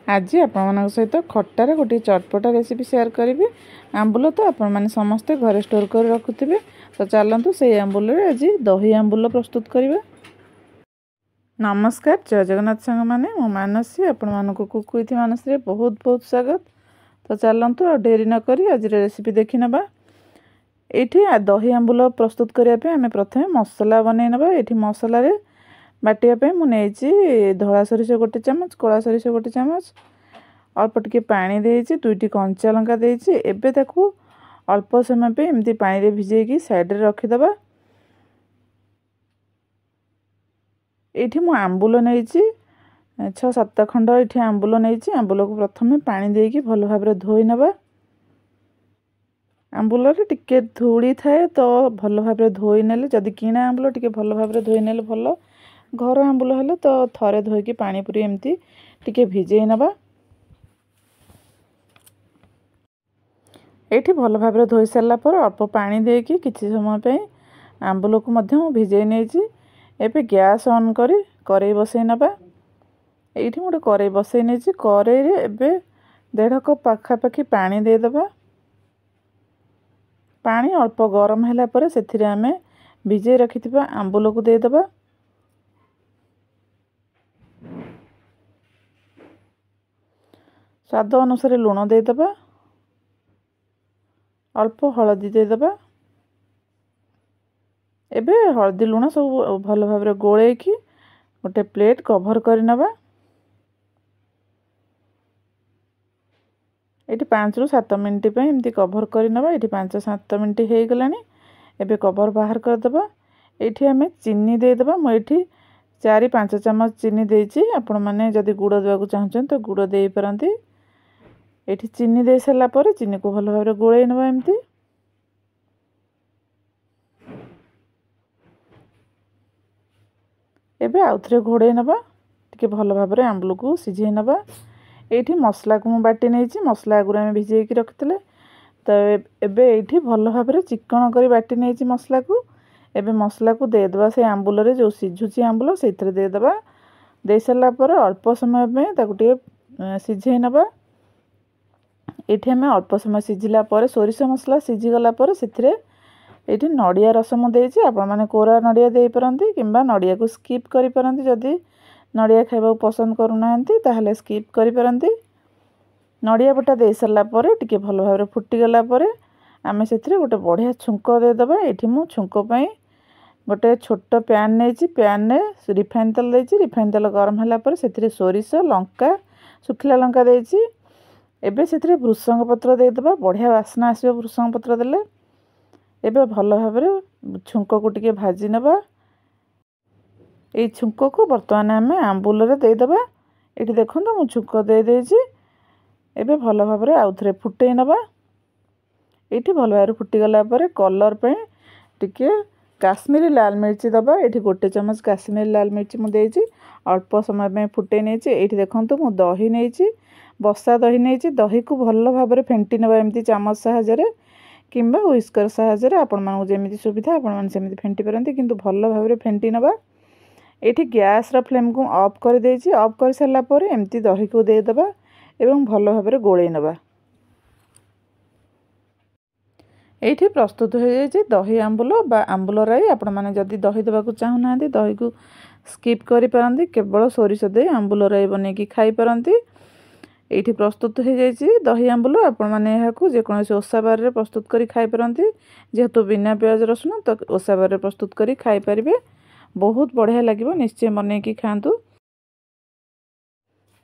आज आपण सहित खटार गोटे चटपटा रेसिपी शेयर करी। आंबुल तो आपण मैंने समस्ते घरे स्टोर कर रखुवे, तो चलतु से आंबुल आज दही आंबुल प्रस्तुत करवा। नमस्कार, जय जगन्नाथ सांग मैंने मो मानसी आपण कुक विथ मानसी बहुत बहुत स्वागत। तो चलतु आ डेरी न करी आज रेसिपी देखी नबा। ये दही आंबुल प्रस्तुत करने आम प्रथम मसला बनई नबा। ये मसला बाटिया मुझे धला सोरिष गोटे चामच, कला सोरिष गोटे चामच, अल्प टिके पानी देइछि, दुईटी कंचा लंका देइछि। एबे ताकू अल्प समय पे एमती पानी रे भिजेकी साइड रे रखिदबा। एठी मु आंबुल नैछि 6-7 खंड एठी आंबुल नैछि। आंबुल को प्रथमे पानी देकी भलो भाबरे धोई नबा। आंबुल रे टिके धूली थाए तो भलो भाबरे धोई नेले, जदि किणा आंबुल टिके भलो भाबरे धोई नेले भलो। घर आंबुल हेले तो थरे धोईकी पानी पुरी एमती टिके भिजेई नबा। एठी भलो भाबरे धोई सारला पर अल्प पानी देकी किछि समय पे आंबुल को मध्य भिजेई नेछि। एबे गैस ऑन करी करेई बसई नबा। एठी मोटे करेई बसई नेछि। करेई रे एबे 1.5 कप पाखापाखी पानी दे दबा। पानी अल्प गरम हैला पर सेथिरे आमे भिजेई रखिथिबा आंबुल को दे दबा। स्वाद अनुसार लुण दे दबा, अल्प हलदी दे दबा। एबे हलदी लुण सब भलो भाबरे गोळेकी गोटे प्लेट कवर कर नबा। एटी 5 ରୁ 7 मिनिट पे एमती कवर कर नबा। एटी 5-7 मिनिट हे गलानी। एबे कवर बाहर कर दबा। एठी हमें चीनी दे दबा। मो एठी 4-5 चम्मच चीनी देइछि। आपण माने जदि गुड़ देबा को चाहछन तो गुड़ देई परंती। एठी चीनी दे सला पर चीनी को भलो भाबरे गोळेई नबा एमती। एबे आउथरे घोड़े नबा। टिके भलो भाबरे आंबुल को सिझेई नबा। एठी मसला को बाटी नेछि। मसला आगुरा में भिजेई की रखितले तो एबे एठी भलो भाबरे चिकन करी बाटी नेछि मसला को। एबे मसला को दे दबा से आंबुल रे जो सिझुछि आंबुल सेथरे दे दबा। दे सला पर अल्प समय में ताकू टिके सिझेई नबा। एठी हमें अल्प समय सिझिला पर सोरिष मसला सिझी गला पर सेथरे एठी नडिया रस मु देइछि। आपण माने कोरा नडिया देई परंती किंबा नडिया को स्किप करि परंती। जदि नडिया खाइबा पसंद करू नाहंती ताहले स्किप करि परंती। नडिया बटा दे सरला पर टिके भलो भाबरे फुटी गला पर आमे सेथरे गोटे बढ़िया छुंको दे दबा। एठी मु छुंको पई गोटे छोट पैन नेछि। पैन रे रिफाइन तेल देइछि। रिफाइन तेल गरम होला पर सेथरे सोरिष, लंका, सुखिला लंका देइछि। एबे सेथरे भृषंग पत्र दे दबा। बढ़िया वासना आसीबो भृषंग पत्र देले। एबे भलो भाबरे छुंको को टिके भाजी नबा। ए छुंको को वर्तमान आमे आंबुल रे दे दबा। एठी देखंतु मु छुंको दे देछि। एबे भलो भाबरे आउथरे फुटेई नबा। एठी भलो भाबरे फुटी गला पर कलर पे टिके काश्मीरी लाल मिर्ची दबा। एठी गोटे चम्मच काश्मीरी लाल मिर्ची मु देछि। अल्प समय में फुटेई नेछि। एठी देखंतु मु दही नेछि, बसा दही नेछि। दही को भलो भाबरे फेंटी नबा एमती चामच सहायरे किंबा व्हिस्कर सहायरे आपण मानू जेमिति सुविधा आपण मान सेमिति फेंटी परंती, किंतु भलो भाबरे फेंटी नबा। एठी गैस रा फ्लेम को ऑफ कर देछि। ऑफ कर सला पर एमती दही को दे दबा एवं भलो भाबरे गोळेई नबा। एठी प्रस्तुत हो जाइछि दही आंबुल बा आंबुल राई। आपण माने जदि दही देबा को चाहू नाहंती दही को स्किप करि परंती, केवल सोरिष दे आंबुल राई बने की खाई परंती। एठी प्रस्तुत हो जाइछि दही आंबुल। आपण माने एहा को जे कोनोसी ओसा बार रे प्रस्तुत करी खाई परंती। जेहेतु बिना प्याज रसुन तो ओसा बार रे प्रस्तुत करी खाई परिबे। बहुत बढ़िया लागिबो, निश्चय बने की खांतु।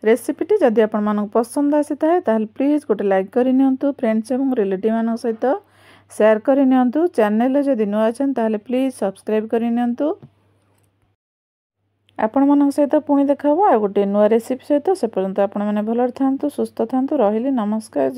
रेसिपीटी जदि आपण मानक पसंद आसी थाए ताहले प्लीज गोटे लाइक करि नियंतु। फ्रेंड्स एवं रिलेटिव मानक सहित शेयर करि नियंतु। चैनल रे जदि नुआ अछन ताहले प्लीज सब्सक्राइब करि नियंतु। आपण मानक सहित पुणी देखाबो आ गोटे नुआ रेसिपी सहित। से पर्यंत आपण माने भलर थांतु, सुस्थ थांतु। रहिली, नमस्कार।